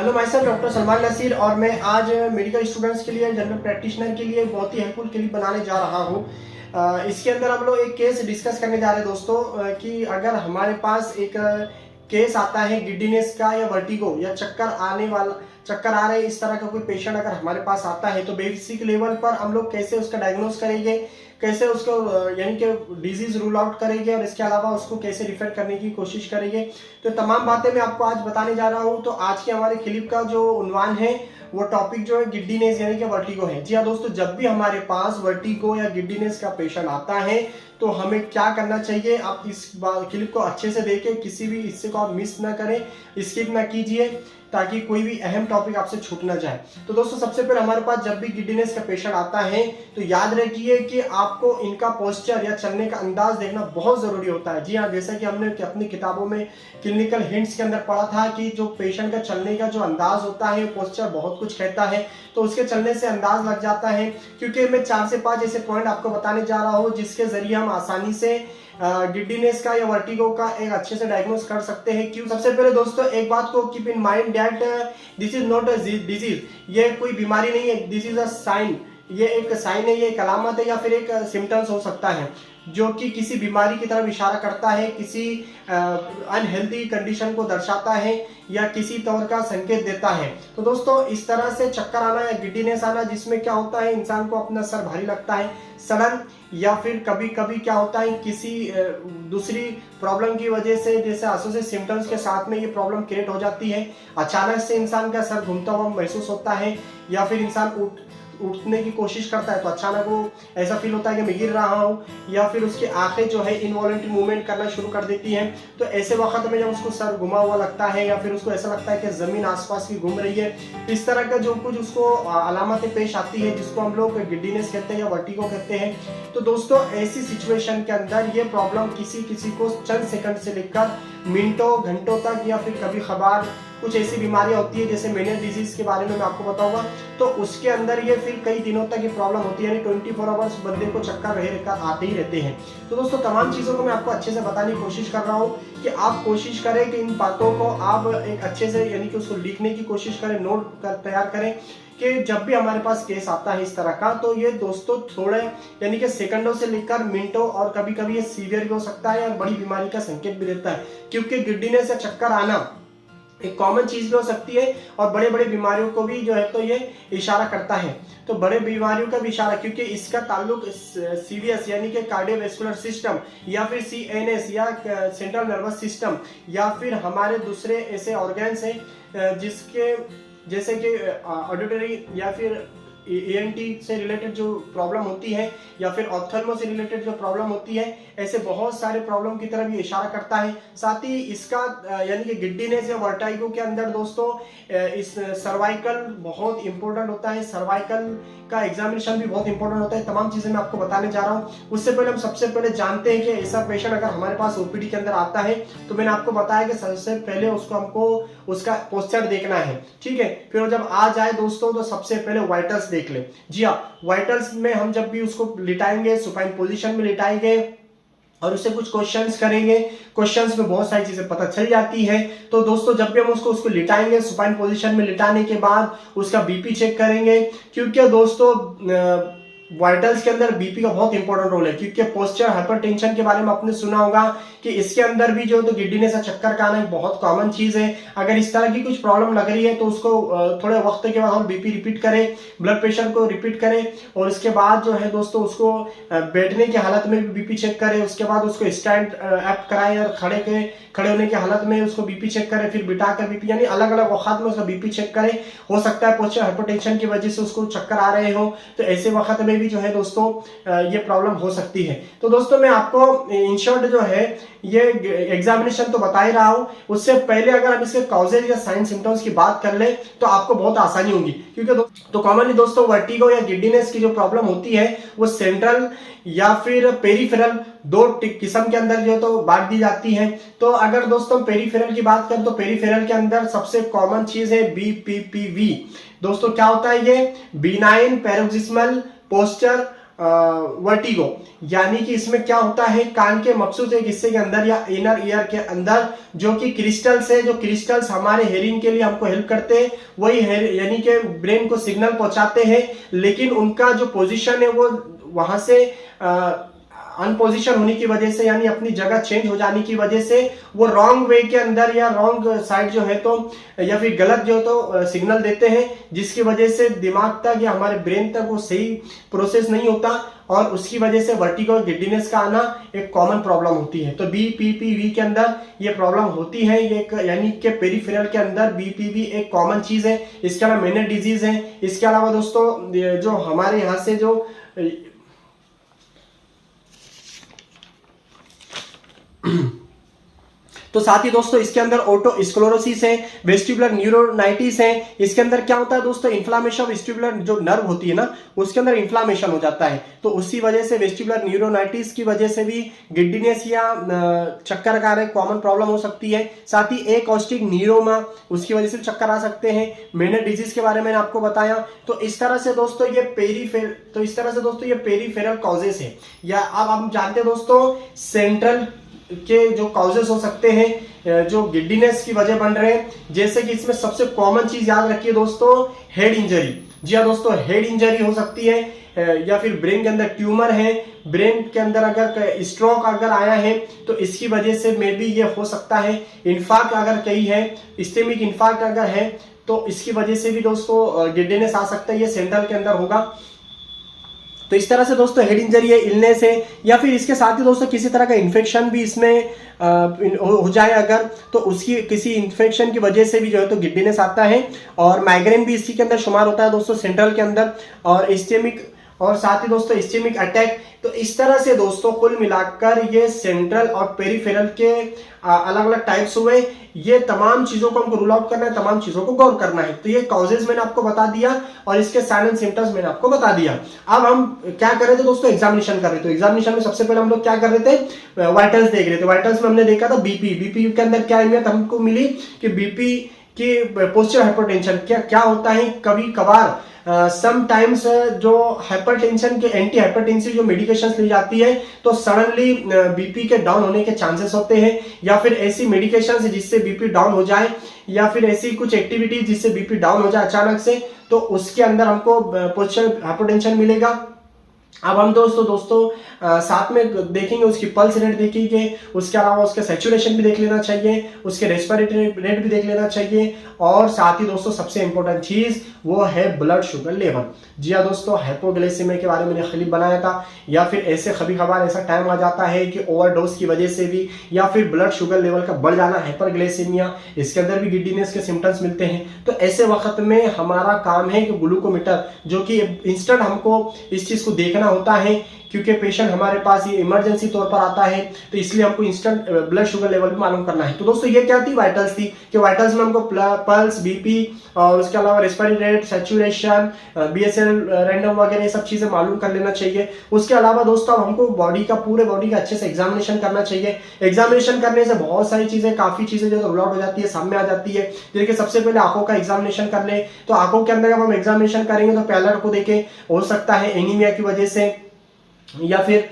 Hello my self doctor Salman Nasir और मैं आज मेडिकल स्टूडेंट्स के लिए जनरल प्रैक्टिशनर के लिए बहुत ही हेल्पफुल क्लिप बनाने जा रहा हूँ। इसके अंदर हम लोग एक केस डिस्कस करने जा रहे हैं दोस्तों कि अगर हमारे पास एक केस आता है गिड्डीनेस का या वर्टिगो या चक्कर आ रहे इस तरह का कोई पेशेंट अगर हमारे पास आता है तो बेसिक लेवल पर हम लोग कैसे उसका डायग्नोस करेंगे, कैसे उसको यानी कि डिजीज रूल आउट करेंगे और इसके अलावा उसको कैसे रिफर करने की कोशिश करेंगे। तो तमाम बातें मैं आपको आज बताने जा रहा हूं। तो आज के हमारे क्लिप का जो उन्वान है वो टॉपिक जो है गिड्डीनेस यानी कि वर्टिगो है। जी हाँ दोस्तों, जब भी हमारे पास वर्टिगो या गिड्डीनेस का पेशेंट आता है तो हमें क्या करना चाहिए, आप इस क्लिप को अच्छे से देखें, किसी भी हिस्से को आप मिस ना करें, स्किप ना कीजिए ताकि कोई भी अहम टॉपिक आपसे छूट ना जाए। तो दोस्तों सबसे पहले हमारे पास जब भी गिड्डीनेस का पेशेंट आता है तो याद रखिए कि आपको इनका पोस्चर या चलने का अंदाज देखना बहुत जरूरी होता है। जी हाँ, जैसा कि हमने अपनी किताबों में क्लिनिकल हिंट्स के अंदर पढ़ा था कि जो पेशेंट का चलने का जो अंदाज होता है पोस्चर बहुत कुछ कहता है, तो उसके चलने से अंदाज लग जाता है। क्योंकि मैं 4 से 5 ऐसे पॉइंट आपको बताने जा रहा हूँ जिसके जरिए हम आसानी से गिड्डीनेस का या वर्टिगो का एक अच्छे से डायग्नोस कर सकते हैं। क्यों? सबसे पहले दोस्तों एक बात को keep in mind that this is not a disease, ये कोई बीमारी नहीं है, दिस इज अ साइन, ये एक साइन है, ये एक अलामत है या फिर एक सिम्टम्स हो सकता है जो कि किसी बीमारी की तरफ इशारा करता है, किसी अनहेल्दी कंडीशन को दर्शाता है या किसी तौर का संकेत देता है। तो दोस्तों इस तरह से चक्कर आना या गिड्डीनेस आना जिसमें क्या होता है इंसान को अपना सर भारी लगता है सडन, या फिर कभी कभी क्या होता है किसी दूसरी प्रॉब्लम की वजह से, जैसे एसोसिएटेड सिम्टम्स के साथ में ये प्रॉब्लम क्रिएट हो जाती है, अचानक से इंसान का सर घूमता हुआ महसूस होता है या फिर इंसान उठने की कोशिश करता है तो अचानक वो ऐसा फील होता है कि मैं गिर रहा हूँ, या फिर उसकी आंखें जो है इनवॉलंटरी मूवमेंट करना शुरू कर देती हैं। तो ऐसे वक्त में जब उसको सर घुमा हुआ लगता है या फिर उसको ऐसा लगता है कि जमीन आसपास की घूम रही है, इस तरह का जो कुछ उसको अलामतें पेश आती है जिसको हम लोग गिड्डीनेस कहते हैं या वर्टिगो कहते हैं। तो दोस्तों ऐसी सिचुएशन के अंदर ये प्रॉब्लम किसी को चंद सेकंड से लेकर मिनटों घंटों तक या फिर कभी खबर कुछ ऐसी बीमारियां होती है जैसे मेनियल डिजीज के बारे में मैं आपको बताऊंगा, तो उसके अंदर ये फिर कई दिनों तक ये प्रॉब्लम होती है, यानी 24 आवर्स बंदे को चक्कर रहकर आते ही रहते हैं। तो दोस्तों तमाम चीज़ों को मैं आपको अच्छे से बताने की कोशिश कर रहा हूँ कि आप कोशिश करें कि इन बातों को आप एक अच्छे से यानी कि उसको लिखने की कोशिश करें, नोट कर तैयार करें कि जब भी हमारे पास केस आता है इस तरह का तो ये दोस्तों थोड़े यानी कि सेकंडों से लेकर मिनटों और कभी कभी ये सीवियर भी हो सकता है और बड़ी बीमारी का संकेत भी देता है। क्योंकि गिड्डीनेस या चक्कर आना एक कॉमन चीज भी हो सकती है और बड़े बड़े बीमारियों को भी जो है तो ये इशारा करता है। तो बड़े बीमारियों का भी इशारा, क्योंकि इसका ताल्लुक सीवीएस यानी कि कार्डियोवैस्कुलर सिस्टम या फिर सीएनएस या सेंट्रल नर्वस सिस्टम या फिर हमारे दूसरे ऐसे ऑर्गन्स हैं जिसके जैसे कि ऑडिटरी या फिर ईएनटी से रिलेटेड जो प्रॉब्लम होती है या फिर ऑप्थेल्मो से रिलेटेड जो प्रॉब्लम होती है, ऐसे बहुत सारे प्रॉब्लम की तरफ ये इशारा करता है। साथ ही इसका यानी कि गिड्डीनेस या वर्टिगो के अंदर दोस्तों इस सर्वाइकल बहुत इंपॉर्टेंट होता है, सर्वाइकल का एग्जामिनेशन भी बहुत इंपॉर्टेंट होता है। तमाम चीजें मैं आपको बताने जा रहा हूँ। उससे पहले हम सबसे पहले जानते हैं कि ऐसा पेशेंट अगर हमारे पास ओपीडी के अंदर आता है तो मैंने आपको बताया कि सबसे पहले उसको हमको उसका पोस्चर देखना है, ठीक है। फिर जब आ जाए दोस्तों तो सबसे पहले वाइटल्स देख ले। जी हाँ, वाइटल्स में हम जब भी उसको लिटाएंगे सुपाइन पोजीशन में लिटाएंगे और उससे कुछ क्वेश्चंस करेंगे, क्वेश्चंस में बहुत सारी चीजें पता चल जाती है। तो दोस्तों जब भी हम उसको लिटाएंगे सुपाइन पोजीशन में लिटाने के बाद उसका बीपी चेक करेंगे, क्योंकि दोस्तों वाइटल्स के अंदर बीपी का बहुत इंपॉर्टेंट रोल है। क्योंकि पोस्चर हाइपरटेंशन के बारे में आपने सुना होगा कि इसके अंदर भी जो तो गिड्डीनेस या चक्कर का आना एक बहुत कॉमन चीज है। अगर इस तरह की कुछ प्रॉब्लम लग रही है तो उसको थोड़े वक्त के बाद हम बीपी रिपीट करें, ब्लड प्रेशर को रिपीट करें और उसके बाद जो है दोस्तों उसको बैठने की हालत में भी बीपी चेक करें। उसके बाद उसको स्टैंड अप कराएं और खड़े होने की हालत में उसको बीपी चेक करें, फिर बिठा कर बीपी, यानी अलग अलग वक्त में उसका बीपी चेक करें। हो सकता है पोस्चर हाइपरटेंशन की वजह से उसको चक्कर आ रहे हो, तो ऐसे वक्त में भी जो है दोस्तों ये प्रॉब्लम हो सकती है। तो दोस्तों मैं आपको इन शॉर्ट जो है ये एग्जामिनेशन तो बता ही रहा हूं, उससे पहले अगर हम इसके कॉजेज या साइन सिम्टम्स की बात कर ले तो आपको बहुत आसानी होगी। क्योंकि तो कॉमनली दोस्तों वर्टिगो या गिड्डीनेस की जो प्रॉब्लम होती है वो सेंट्रल या फिर पेरिफेरल दो किस्म के अंदर जो तो बांट दी जाती है। तो अगर दोस्तों पेरिफेरल की बात करें तो पेरिफेरल के अंदर सबसे कॉमन चीज है बीपीपीवी। दोस्तों क्या होता है ये? बिनाइन पैरोक्सिस्मल पोस्चर वर्टिगो, यानी कि इसमें क्या होता है, कान के मखसूस एक हिस्से के अंदर या इनर ईयर के अंदर जो कि क्रिस्टल्स है, जो क्रिस्टल्स हमारे हेयरिंग के लिए हमको हेल्प करते हैं, वही यानी कि ब्रेन को सिग्नल पहुंचाते हैं, लेकिन उनका जो पोजीशन है वो वहां से अनपोजिशन होने की वजह से, यानी अपनी जगह चेंज हो जाने की वजह से वो रॉन्ग वे के अंदर या रॉन्ग साइड जो है तो या फिर गलत जो तो सिग्नल देते हैं, जिसकी वजह से दिमाग तक या हमारे ब्रेन तक वो सही प्रोसेस नहीं होता और उसकी वजह से वर्टिगो गिड्डीनेस का आना एक कॉमन प्रॉब्लम होती है। तो बीपीपीवी के अंदर ये प्रॉब्लम होती है, ये यानी कि पेरिफेरल के अंदर बीपीवी एक कॉमन चीज है। इसके अलावा मेनर डिजीज है। इसके अलावा दोस्तों जो हमारे यहाँ से जो तो साथ ही दोस्तों इसके अंदर ओटोस्क्लेरोसिस है, वेस्टिबुलर न्यूरोनाइटिस है। इसके अंदर क्या होता है दोस्तों, इन्फ्लामेशन ऑफ वेस्टिबुलर जो नर्व होती है ना, उसके अंदर इन्फ्लामेशन हो जाता है, तो उसी वजह से वेस्टिबुलर न्यूरोनाइटिस की वजह से भी गिड्डीनेस या चक्कर का एक कॉमन प्रॉब्लम हो सकती है। साथ ही एकॉस्टिक न्यूरोमा, उसकी वजह से चक्कर आ सकते हैं। मेनर डिजीज के बारे में आपको बताया। तो इस तरह से दोस्तों ये पेरीफेरल कॉजेस है। या अब हम जानते हैं दोस्तों सेंट्रल के जो कॉजेस हो सकते हैं जो गिड्डीनेस की वजह बन रहे हैं, जैसे कि इसमें सबसे कॉमन चीज याद रखिए दोस्तों, हेड इंजरी। जी हाँ दोस्तों, हेड इंजरी हो सकती है, या फिर ब्रेन के अंदर ट्यूमर है, ब्रेन के अंदर अगर स्ट्रोक अगर आया है तो इसकी वजह से मे बी ये हो सकता है। इन्फार्क्ट अगर कहीं है, इस्केमिक इन्फार्क्ट अगर है तो इसकी वजह से भी दोस्तों गिड्डीनेस आ सकता है, ये सेंट्रल के अंदर होगा। तो इस तरह से दोस्तों हेड इंजरी है, इलनेस है, या फिर इसके साथ ही दोस्तों किसी तरह का इन्फेक्शन भी इसमें हो जाए अगर, तो उसकी किसी इन्फेक्शन की वजह से भी जो है तो गिड्डीनेस आता है। और माइग्रेन भी इसी के अंदर शुमार होता है दोस्तों, सेंट्रल के अंदर। और इस्केमिक, और साथ ही दोस्तों इस्केमिक अटैक। तो इस तरह से दोस्तों कुल मिलाकर ये सेंट्रल और पेरिफेरल के अलग अलग टाइप्स हुए। ये तमाम चीजों को हमको रूल आउट करना है, तमाम चीजों को गौर करना है। तो ये कॉजेज मैंने आपको बता दिया और इसके साइन एंड सिम्टम्स मैंने आपको बता दिया। अब हम क्या कर रहे थे दोस्तों, एग्जामिनेशन कर रहे थे। एग्जामिनेशन में सबसे पहले हम लोग क्या कर रहे थे, वाइटल्स देख रहे थे। वाइटल्स में हमने देखा था बीपी के अंदर क्या अहमियत हमको मिली कि बीपी की पोस्चर हाइपरटेंशन क्या होता है। कभी कभार समटाइम्स जो हाइपरटेंशन के एंटी हाइपरटेंसिव जो मेडिकेशंस ली जाती है तो सडनली बीपी के डाउन होने के चांसेस होते हैं, या फिर ऐसी मेडिकेशंस जिससे बीपी डाउन हो जाए, या फिर ऐसी कुछ एक्टिविटी जिससे बीपी डाउन हो जाए अचानक से, तो उसके अंदर हमको पोस्चर हाइपरटेंशन मिलेगा। अब हम दोस्तों साथ में देखेंगे उसकी पल्स रेट देखेंगे, उसके अलावा उसका सैचुरेशन भी देख लेना चाहिए, उसके रेस्पिरेटरी रेट भी देख लेना चाहिए, और साथ ही दोस्तों सबसे इंपॉर्टेंट चीज वो है ब्लड शुगर लेवल। जी हाँ दोस्तों, हाइपोग्लाइसेमिया के बारे में मैंने क्लिप बनाया था। या फिर ऐसे कभी कभार ऐसा टाइम आ जाता है कि ओवरडोज की वजह से भी, या फिर ब्लड शुगर लेवल का बढ़ जाना, हाइपरग्लाइसेमिया, इसके अंदर भी गिड्डीनेस के सिम्टम्स मिलते हैं। तो ऐसे वक्त में हमारा काम है कि ग्लूकोमीटर, जो कि इंस्टेंट हमको इस चीज को देखना होता है, क्योंकि पेशेंट हमारे पास ये इमरजेंसी तौर पर आता है, तो इसलिए हमको इंस्टेंट ब्लड शुगर लेवल भी मालूम करना है। तो दोस्तों ये क्या थी, वाइटल्स थी, कि वाइटल्स में हमको पल्स, बीपी और उसके अलावा respiratory rate, saturation, BSL random वगैरह ये सब चीजें मालूम कर लेना चाहिए। उसके अलावा दोस्तों हमको पूरे बॉडी का अच्छे से एग्जामिनेशन करना चाहिए। एग्जामिनेशन करने से बहुत सारी चीजें, काफी चीजें जो रूल आउट हो जाती है, सामने आ जाती है। जैसे कि सबसे पहले आंखों का एग्जामिनेशन कर ले, तो आंखों के अंदर जब हम एग्जामिनेशन करेंगे तो पैलर को देखें, हो सकता है एनीमिया की वजह से, या फिर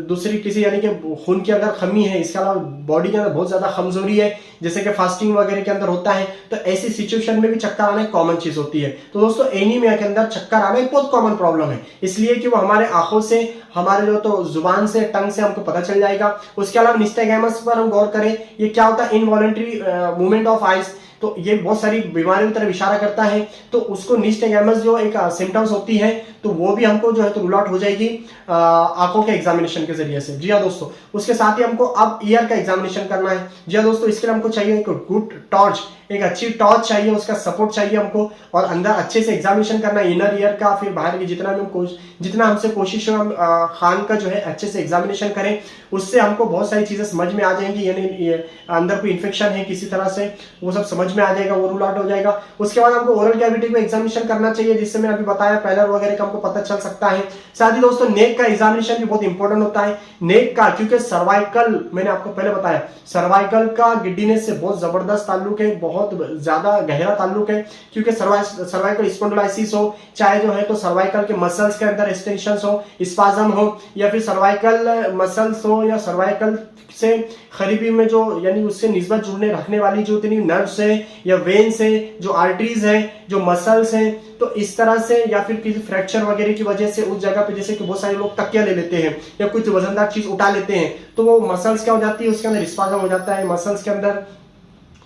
दूसरी किसी यानी कि खून की अगर कमी है, इसके अलावा बॉडी के अंदर बहुत ज्यादा कमजोरी है, जैसे कि फास्टिंग वगैरह के अंदर होता है, तो ऐसी सिचुएशन में भी चक्कर आना एक कॉमन चीज होती है। तो दोस्तों एनीमिया के अंदर चक्कर आना एक बहुत कॉमन प्रॉब्लम है, इसलिए कि वो हमारे आंखों से, हमारे जो तो जुबान से, टंग से हमको पता चल जाएगा। उसके अलावा निस्टेगैमस पर हम गौर करें, ये क्या होता है, इनवॉलंटरी मूवमेंट ऑफ आइज, तो ये बहुत सारी बीमारियों की तरफ इशारा करता है। तो उसको निस्टेगैमस जो एक सिम्टम्स होती है, तो वो भी हमको जो है तो रूल आउट हो जाएगी आंखों के एग्जामिनेशन के जरिए से। जी हाँ दोस्तों, उसके साथ ही हमको अब ईयर का एग्जामिनेशन करना है। जी हाँ दोस्तों, इसके लिए हमको चाहिए एक गुड टॉर्च, एक अच्छी टॉर्च चाहिए, उसका सपोर्ट चाहिए हमको, और अंदर अच्छे से एग्जामिनेशन करना है, इनर ईयर का, फिर बाहर की जितना हमसे कोशिश हो हम खान का जो है अच्छे से एग्जामिनेशन करें, उससे हमको बहुत सारी चीजें समझ में आ जाएंगी। यानी अंदर कोई इन्फेक्शन है किसी तरह से, वो सब समझ में आ जाएगा, वो रूल आउट हो जाएगा। उसके बाद हमको ओरल कैविटी को एग्जामिनेशन करना चाहिए, जिससे मैंने अभी बताया पैलर वगैरह का आपको पता चल सकता है। साथ ही दोस्तों नेक का एग्जामिनेशन भी बहुत इंपॉर्टेंट होता है। नेक का, क्योंकि सर्वाइकल, मैंने आपको पहले बताया, सर्वाइकल का गिड्डीनेस से बहुत जबरदस्त ताल्लुक है, बहुत ज्यादा गहरा ताल्लुक है। क्योंकि सर्वाइकल स्पॉन्डिलोलाइसिस हो, चाहे जो है तो सर्वाइकल के मसल्स के अंदर एक्सटेंशन हो, स्पाज्म हो, या फिर सर्वाइकल मसल्स हो, या सर्वाइकल से करीबी में जो यानी उससे निस्बत जुड़ने रखने वाली जो इतनी नर्व्स है या वेन्स है, जो आर्टरीज है, जो मसल्स हैं, तो इस तरह से, या फिर किसी फ्रैक्चर वगैरह की वजह से उस जगह पे, जैसे कि बहुत सारे लोग तकिया ले लेते हैं या कुछ वजनदार चीज उठा लेते हैं, तो वो मसल्स क्या हो जाती है, उसके अंदर स्पाज्म हो जाता है मसल्स के अंदर,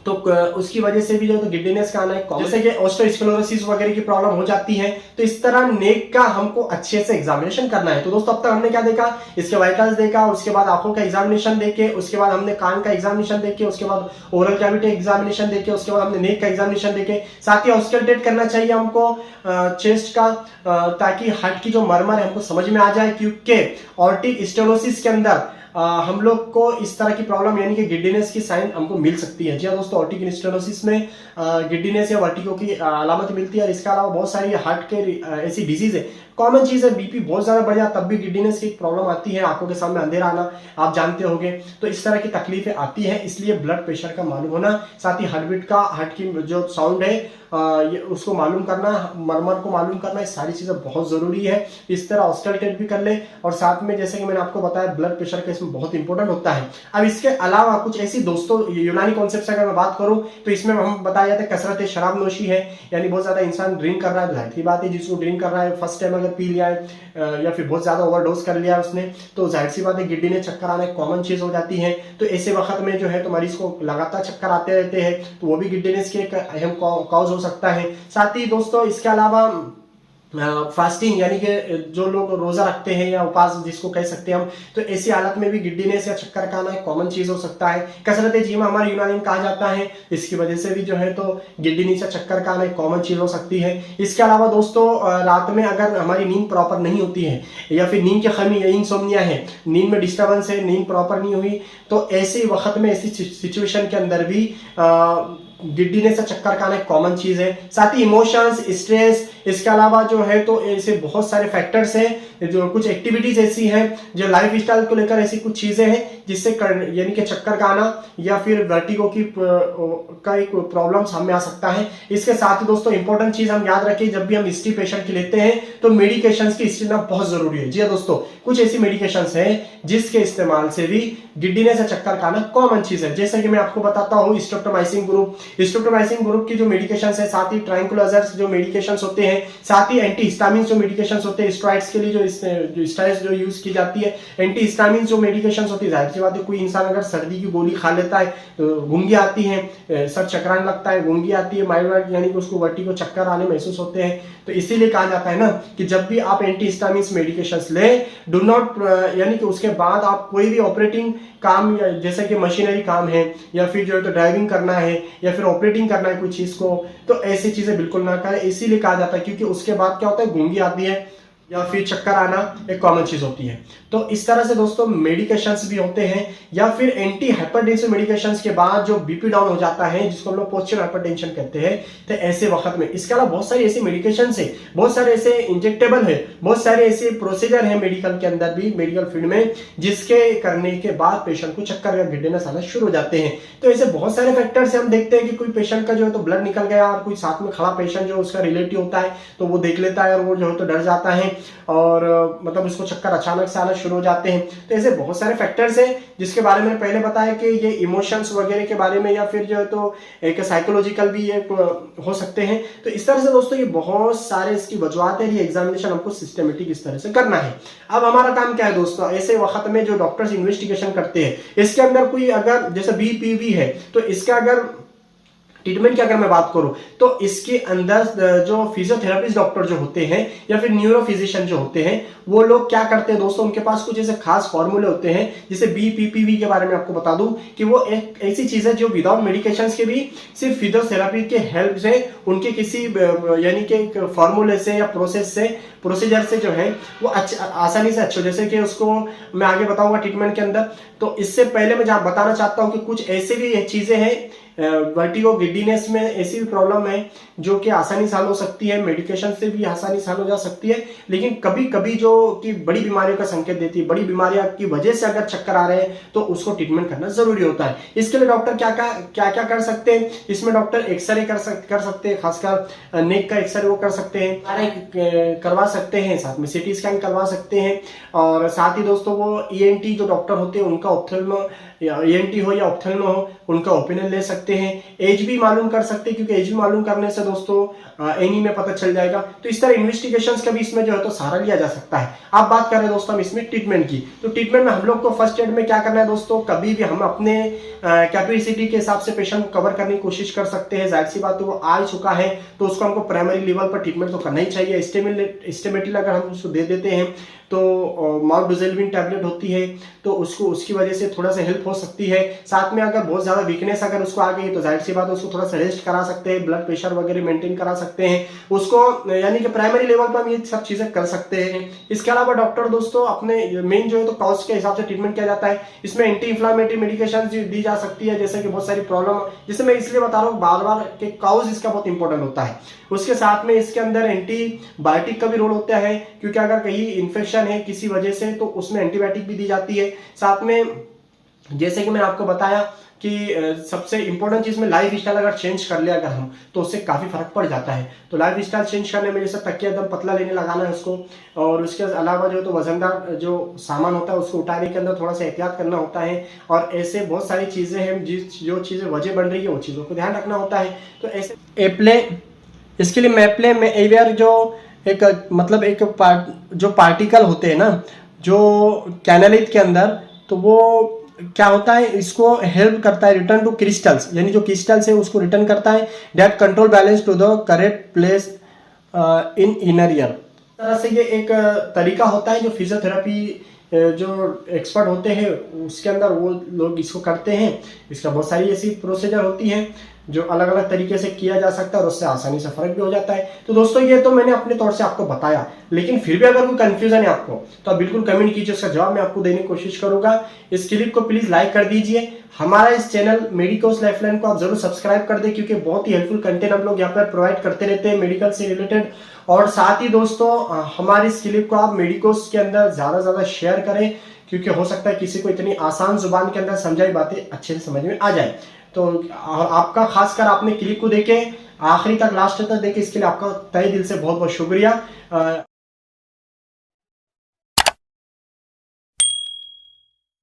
तो उसकी वजह से भी जो तो गिड्डीनेस का आना है, जैसे कि ऑस्टियोस्क्लेरोसिस वगैरह की प्रॉब्लम हो जाती है। तो इस तरह नेक का हमको अच्छे से एग्जामिनेशन करना है। तो दोस्तों अब तक हमने क्या देखा, इसके वाइटल्स देखा, उसके बाद आंखों का एग्जामिनेशन देखे, उसके बाद हमने कान का एग्जामिनेशन देखे, उसके बाद ओरल कैविटी एग्जामिनेशन देखे, उसके बाद हमने नेक का एग्जामिनेशन देखे। साथ ही ऑस्कल्टेट करना चाहिए हमको चेस्ट का, ताकि हार्ट की जो मरमर है हमको समझ में आ जाए, क्योंकि ऑर्टिक स्टेनोसिस के अंदर हम लोग को इस तरह की प्रॉब्लम यानी कि गिड्डीनेस की साइन हमको मिल सकती है। जी हाँ दोस्तों, ऑर्टिक स्टेनोसिस में गिड्डीनेस या वर्टिगो की अलामत मिलती है। और इसके अलावा बहुत सारी हार्ट के ऐसी डिजीज है, कॉमन चीज है, बीपी बहुत ज्यादा बढ़ जाए तब भी गिड्डीनेस की प्रॉब्लम आती है, आंखों के सामने अंधेरा आना, आप जानते होंगे। तो इस तरह की तकलीफें आती है, इसलिए ब्लड प्रेशर का मालूम होना, साथ ही हार्ट बीट का, हार्ट की जो साउंड है उसको मालूम करना, मरमर को मालूम करना, ये सारी चीजें बहुत जरूरी है। इस तरह ऑस्कल्टेट भी कर ले, और साथ में जैसे कि मैंने आपको बताया ब्लड प्रेशर का इसमें बहुत इंपॉर्टेंट होता है। अब इसके अलावा कुछ ऐसी दोस्तों यूनानी कॉन्सेप्ट अगर मैं बात करूं, तो इसमें हम बताया जाता है कसरत शराब नोशी है, यानी बहुत ज्यादा इंसान ड्रिंक कर रहा है, तो जाहिर सी बात है जिसको ड्रिंक कर रहा है फर्स्ट टाइम अगर पी लिया है या फिर बहुत ज्यादा ओवरडोज कर लिया उसने, तो जाहिर सी बात है गिड्डीनेस चक्कर आना एक कॉमन चीज हो जाती है। तो ऐसे वक्त में जो है तो मरीज को लगातार चक्कर आते रहते हैं, तो वो भी गिड्डीनेस के एक अहम कॉज हो सकता है। साथ ही दोस्तों इसके अलावा फास्टिंग, यानी कि जो लोग रोजा रखते हैं या उपवास जिसको कह सकते हैं हम, तो ऐसी हालत में भी गिड्डीनेस या चक्कर का आना एक कॉमन चीज हो सकता है। कसरत जीमा हमारे यूनानी में कहा जाता है, इसकी वजह से भी जो है तो गिड्डीनेस या चक्कर का आना एक कॉमन चीज हो सकती है। इसके अलावा दोस्तों रात में अगर हमारी नींद प्रॉपर नहीं होती है, या फिर नींद की कमी या इंसोम्निया है, नींद में डिस्टर्बेंस है, नींद प्रॉपर नहीं हुई, तो ऐसे वक्त में, ऐसी सिचुएशन के अंदर भी गिड्डीनेस या चक्कर का आना एक कॉमन चीज है। साथ ही इमोशंस, स्ट्रेस, इसके अलावा जो है तो ऐसे बहुत सारे फैक्टर्स हैं, जो कुछ एक्टिविटीज ऐसी हैं, जो लाइफ स्टाइल को लेकर ऐसी कुछ चीजें हैं जिससे यानी कि चक्कर का आना या फिर वर्टिगो की का एक प्रॉब्लम सामने आ सकता है। इसके साथ ही दोस्तों इंपॉर्टेंट चीज हम याद रखें, जब भी हम हिस्ट्री पेशेंट की लेते हैं तो मेडिकेशंस की हिस्ट्री ना बहुत जरूरी है। जी हाँ दोस्तों, कुछ ऐसी मेडिकेशंस हैं जिसके इस्तेमाल से भी गिड्डीनेस या चक्कर का आना कॉमन चीज है। जैसे कि मैं आपको बताता हूँ स्ट्रेप्टोमाइसिन ग्रुप की जो मेडिकेशंस है, साथ ही ट्रैंक्विलाइजर्स जो मेडिकेशंस होते हैं, साथ ही एंटीहिस्टामिन्स जो मेडिकेशंस होते हैं, स्टेरॉइड्स के लिए जो स्टेरॉइड्स जो यूज की जाती है, एंटीहिस्टामिन्स जो मेडिकेशंस होती है, जाहिर सी बात है कोई इंसान अगर सर्दी की गोली खा लेता है तो गूंगी आती है, सर चकराने लगता है, गूंगी आती है, माइल्ड यानी कि उसको वर्टिगो चक्कर आने महसूस होते हैं। तो इसीलिए कहा जाता है ना कि जब भी आप एंटीहिस्टामिन्स मेडिकेशंस लें, डू नॉट यानी कि उसके बाद आप कोई भी ऑपरेटिंग काम, जैसे कि मशीनरी काम है या फिर जो है तो ड्राइविंग करना है या फिर ऑपरेटिंग करना है कोई चीज को, तो ऐसी चीजें बिल्कुल ना करें। इसीलिए कहा जाता है क्योंकि उसके बाद क्या होता है, गूंगी आती है या फिर चक्कर आना एक कॉमन चीज होती है। तो इस तरह से दोस्तों मेडिकेशंस भी होते हैं, या फिर एंटी हाइपरटेंसिव मेडिकेशंस के बाद जो बीपी डाउन हो जाता है, जिसको हम लोग पोस्चर हाइपरटेंशन कहते हैं, तो ऐसे वक्त में इसके अलावा बहुत सारी ऐसी मेडिकेशंस है, बहुत सारे ऐसे इंजेक्टेबल है, बहुत सारे ऐसे प्रोसीजर है मेडिकल के अंदर भी, मेडिकल फील्ड में, जिसके करने के बाद पेशेंट को चक्कर या गिड्डीनेस आना शुरू हो जाते हैं। तो ऐसे बहुत सारे फैक्टर्स हम देखते हैं कि कोई पेशेंट का जो है तो ब्लड निकल गया, और कोई साथ में खड़ा पेशेंट जो उसका रिलेटिव होता है तो वो देख लेता है और वो जो है तो डर जाता है, और मतलब उसको चक्कर अचानक से आना शुरू हो जाते हैं। तो ऐसे बहुत सारे फैक्टर्स हैं जिसके बारे में पहले बताया कि ये इमोशंस वगैरह के बारे में, या फिर जो है तो एक साइकोलॉजिकल भी एक हो सकते हैं। तो इस तरह से दोस्तों ये बहुत सारे इसकी वजूहत है, ये एग्जामिनेशन हमको सिस्टमेटिक इस तरह से करना है। अब हमारा काम क्या है दोस्तों, ऐसे वक्त में जो डॉक्टर्स इन्वेस्टिगेशन करते हैं, इसके अंदर कोई अगर जैसे बीपीवी है तो इसका अगर ट्रीटमेंट की अगर मैं बात करूं तो इसके अंदर जो फिजियोथेरेपिस्ट डॉक्टर जो होते हैं या फिर न्यूरो फिजिशियन जो होते हैं, वो लोग क्या करते हैं दोस्तों, उनके पास कुछ ऐसे खास फॉर्मूले होते हैं। जैसे बीपीपीवी के बारे में आपको बता दूं कि वो एक ऐसी चीज है जो विदाउट मेडिकेशंस के भी सिर्फ फिजियोथेरेपी के हेल्प से, उनके किसी यानी कि फॉर्मूले से या प्रोसीजर से जो है वो आसानी से अच्छे, जैसे कि उसको मैं आगे बताऊंगा ट्रीटमेंट के अंदर। तो इससे पहले मैं बताना चाहता हूं कि कुछ ऐसे भी चीजें हैं वर्टिगो, गिड्डीनेस में ऐसी भी प्रॉब्लम है जो कि आसानी से हल हो सकती है, मेडिकेशन से भी आसानी से हल हो जा सकती है, लेकिन कभी कभी जो कि बड़ी बीमारियों का संकेत देती है, बड़ी बीमारियों की वजह से अगर चक्कर आ रहे हैं तो उसको ट्रीटमेंट करना जरूरी होता है। इसके लिए डॉक्टर क्या क्या कर सकते हैं, इसमें डॉक्टर एक्सरे कर सकते हैं, खासकर नेक का एक्सरे वो कर सकते हैं, करवा सकते हैं, साथ में सीटी स्कैन करवा सकते हैं, और साथ ही दोस्तों वो ईएनटी जो डॉक्टर होते हैं उनका ऑप्थेल्मो, ईएनटी हो या ऑप्थेल्मो हो, उनका ओपिनियन ले सकते हैं। एज भी मालूम कर सकते हैं, क्योंकि एज भी मालूम करने से दोस्तों एनी में पता चल जाएगा। तो इस तरह इन्वेस्टिगेशंस का भी इसमें जो है तो सहारा लिया जा सकता है। अब बात करें दोस्तों हम इसमें ट्रीटमेंट की, तो ट्रीटमेंट में हम लोग को फर्स्ट एड में क्या करना है दोस्तों, कभी भी हम अपने कैपेसिटी के हिसाब से पेशेंट को कवर करने की कोशिश कर सकते हैं। जाहिर सी बात है वो आ चुका है तो उसको हमको प्राइमरी लेवल पर ट्रीटमेंट तो करना ही चाहिए। स्टेमेटिल अगर हम उसको दे देते हैं तो मार्डोजेल्विन टैबलेट होती है, तो उसको उसकी वजह से थोड़ा सा हेल्प हो सकती है। साथ में अगर बहुत ज्यादा वीकनेस अगर उसको आ गई तो जाहिर सी बात है उसको थोड़ा सा रेस्ट करा सकते हैं, ब्लड प्रेशर वगैरह मेंटेन करा सकते हैं उसको, यानी कि प्राइमरी लेवल पर हम ये सब चीजें कर सकते हैं। इसके अलावा डॉक्टर दोस्तों अपने मेन जो है तो कॉज के हिसाब से ट्रीटमेंट किया जाता है। इसमें एंटी इंफ्लामेटरी मेडिकेशन दी जा सकती है, जैसे कि बहुत सारी प्रॉब्लम, जिससे मैं इसलिए बता रहा हूँ बार बार कि कॉज इसका बहुत इंपॉर्टेंट होता है। उसके साथ में इसके अंदर एंटीबायोटिक का भी रोल होता है, क्योंकि अगर कहीं इन्फेक्शन है किसी वजह से तो उसमें एंटीबायोटिक भी दी जाती है। साथ में जैसे कि मैंने आपको बताया कि सबसे इंपॉर्टेंट चीज में लाइफ स्टाइल अगर चेंज कर ले अगर हम, तो उससे काफी फर्क पड़ जाता है। तो लाइफ स्टाइल चेंज करने में जैसे तकिया एकदम पतला लेने लगाना है उसको, और उसके अलावा जो तो वजनदार जो सामान होता है उसको उठाने के अंदर थोड़ा सा एहतियात करना होता है, और ऐसे बहुत सारी चीजें हैं जो चीजें वजह बन रही है वो चीजों को ध्यान रखना होता है। तो ऐसे एप्ले, इसके लिए मैप्ले में एवियर जो एक मतलब एक जो पार्टिकल होते हैं ना जो कैनालिथ के अंदर, तो वो क्या होता है इसको हेल्प करता है रिटर्न टू क्रिस्टल्स, यानी जो क्रिस्टल्स है उसको रिटर्न करता है, that control balance to the correct place in inner ear. तरह से ये एक तरीका होता है जो फिजियोथेरेपी जो एक्सपर्ट होते हैं उसके अंदर वो लोग इसको करते हैं। इसका बहुत सारी ऐसी प्रोसीजर होती है जो अलग अलग तरीके से किया जा सकता है और उससे आसानी से फर्क भी हो जाता है। तो दोस्तों ये तो मैंने अपने तौर से आपको बताया, लेकिन फिर भी अगर कोई कंफ्यूजन है आपको तो आप बिल्कुल कमेंट कीजिए, उसका जवाब मैं आपको देने की कोशिश करूंगा। इस क्लिप को प्लीज लाइक कर दीजिए। हमारा इस चैनल मेडिकोस लाइफलाइन को आप जरूर सब्सक्राइब कर दें, क्योंकि बहुत ही हेल्पफुल कंटेंट हम लोग यहाँ पर प्रोवाइड करते रहते हैं मेडिकल से रिलेटेड। और साथ ही दोस्तों हमारी इस क्लिप को आप मेडिकोस के अंदर ज्यादा से ज्यादा शेयर करें, क्योंकि हो सकता है किसी को इतनी आसान जुबान के अंदर समझाई बातें अच्छे से समझ में आ जाए। तो आपका खासकर आपने क्लिप को देखे आखिरी तक, लास्ट तक देखे, इसके लिए आपका तहे दिल से बहुत बहुत शुक्रिया।